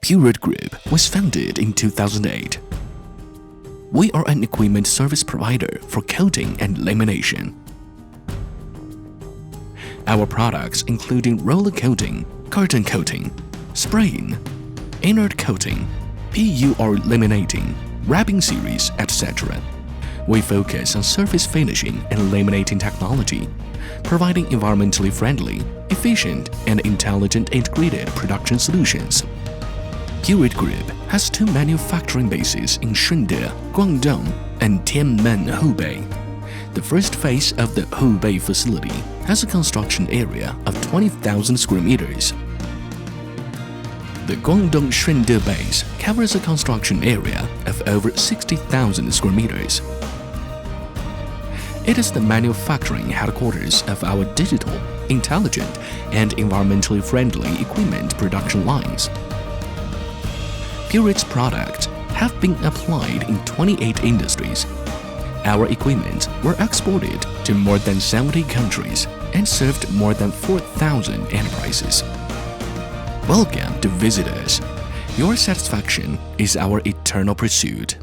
Purete Group was founded in 2008. We are an equipment service provider for coating and lamination. Our products including roller coating, carton coating, spraying, inert coating, PUR laminating, wrapping series, etc. We focus on surface finishing and laminating technology, providing environmentally friendly, efficient, and intelligent integrated production solutions. Purete Group has two manufacturing bases in Shunde, Guangdong, and Tianmen, Hubei. The first phase of the Hubei facility has a construction area of 20,000 square meters. The Guangdong Shunde base covers a construction area of over 60,000 square meters. It is the manufacturing headquarters of our digital, intelligent, and environmentally friendly equipment production lines. Purete's products have been applied in 28 industries. Our equipment were exported to more than 70 countries and served more than 4,000 enterprises. Welcome to visit us. Your satisfaction is our eternal pursuit.